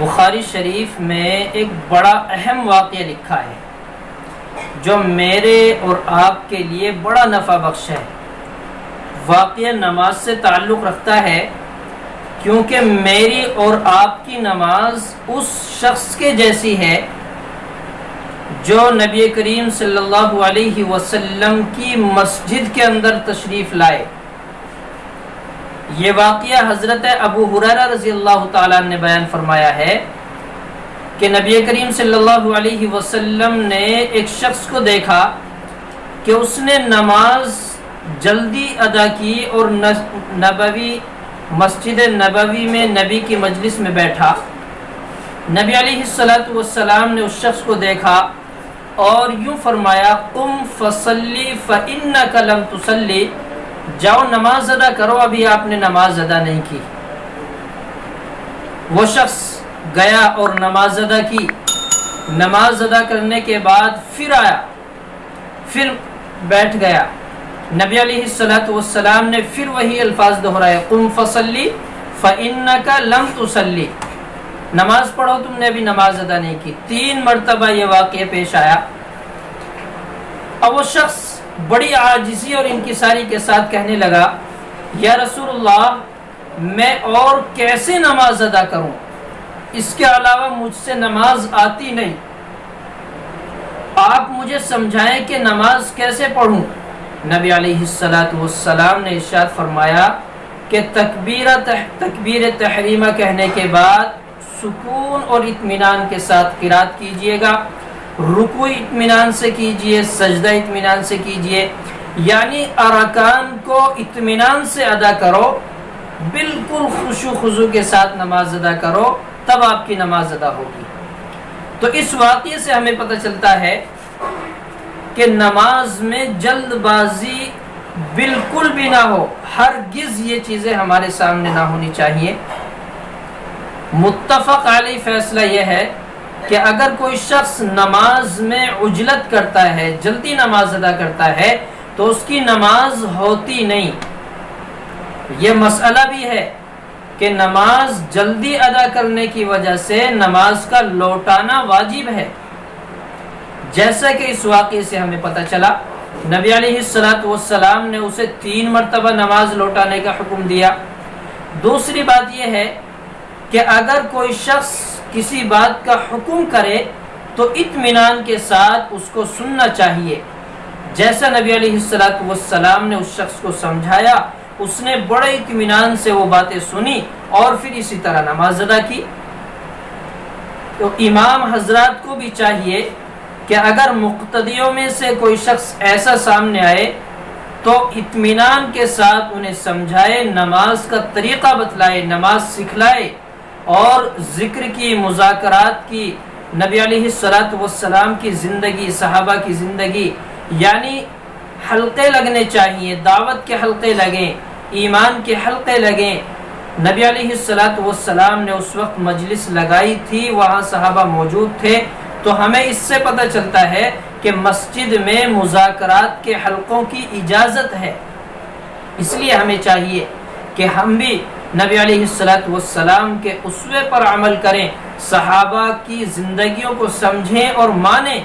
بخاری شریف میں ایک بڑا اہم واقعہ لکھا ہے جو میرے اور آپ کے لیے بڑا نفع بخش ہے۔ واقعہ نماز سے تعلق رکھتا ہے کیونکہ میری اور آپ کی نماز اس شخص کے جیسی ہے جو نبی کریم صلی اللہ علیہ وسلم کی مسجد کے اندر تشریف لائے۔ یہ واقعہ حضرت ابو ہریرہ رضی اللہ تعالیٰ نے بیان فرمایا ہے کہ نبی کریم صلی اللہ علیہ وسلم نے ایک شخص کو دیکھا کہ اس نے نماز جلدی ادا کی اور مسجد نبوی میں نبی کی مجلس میں بیٹھا۔ نبی علیہ السلام نے اس شخص کو دیکھا اور یوں فرمایا قم فصلی فإنک لم تصلی، جاؤ نماز ادا کرو، ابھی آپ نے نماز ادا نہیں کی۔ وہ شخص گیا اور نماز ادا کی۔ نماز ادا کرنے کے بعد پھر آیا، پھر بیٹھ گیا۔ نبی علیہ السلام نے پھر وہی الفاظ دہرائے قم فصلی فإنک لم تصلی، نماز پڑھو، تم نے ابھی نماز ادا نہیں کی۔ 3 مرتبہ یہ واقعہ پیش آیا۔ اب وہ شخص بڑی عاجزی اور انکساری کے ساتھ کہنے لگا یا رسول اللہ، میں اور کیسے نماز ادا کروں؟ اس کے علاوہ مجھ سے نماز آتی نہیں، آپ مجھے سمجھائیں کہ نماز کیسے پڑھوں؟ نبی علیہ السلام نے ارشاد فرمایا کہ تکبیر تحریمہ کہنے کے بعد سکون اور اطمینان کے ساتھ قرات کیجئے گا، رکوع اطمینان سے کیجئے، سجدہ اطمینان سے کیجئے، یعنی ارکان کو اطمینان سے ادا کرو، بالکل خشوع و خضوع کے ساتھ نماز ادا کرو، تب آپ کی نماز ادا ہوگی۔ تو اس واقعے سے ہمیں پتہ چلتا ہے کہ نماز میں جلد بازی بالکل بھی نہ ہو، ہرگز یہ چیزیں ہمارے سامنے نہ ہونی چاہیے۔ متفق علیہ فیصلہ یہ ہے کہ اگر کوئی شخص نماز میں عجلت کرتا ہے، جلدی نماز ادا کرتا ہے، تو اس کی نماز ہوتی نہیں۔ یہ مسئلہ بھی ہے کہ نماز جلدی ادا کرنے کی وجہ سے نماز کا لوٹانا واجب ہے، جیسا کہ اس واقعے سے ہمیں پتہ چلا نبی علیہ السلام نے اسے 3 مرتبہ نماز لوٹانے کا حکم دیا۔ دوسری بات یہ ہے کہ اگر کوئی شخص کسی بات کا حکم کرے تو اطمینان کے ساتھ اس کو سننا چاہیے، جیسا نبی علیہ السلام نے اس شخص کو سمجھایا، اس نے بڑے اطمینان سے وہ باتیں سنی اور پھر اسی طرح نماز ادا کی۔ تو امام حضرات کو بھی چاہیے کہ اگر مقتدیوں میں سے کوئی شخص ایسا سامنے آئے تو اطمینان کے ساتھ انہیں سمجھائے، نماز کا طریقہ بتلائے، نماز سکھلائے، اور ذکر کی، مذاکرات کی، نبی علیہ السلام کی زندگی، صحابہ کی زندگی، یعنی حلقے لگنے چاہیے، دعوت کے حلقے لگیں، ایمان کے حلقے لگیں۔ نبی علیہ السلام نے اس وقت مجلس لگائی تھی، وہاں صحابہ موجود تھے، تو ہمیں اس سے پتہ چلتا ہے کہ مسجد میں مذاکرات کے حلقوں کی اجازت ہے۔ اس لیے ہمیں چاہیے کہ ہم بھی نبی علیہ السلام کے اسوے پر عمل کریں، صحابہ کی زندگیوں کو سمجھیں اور مانیں،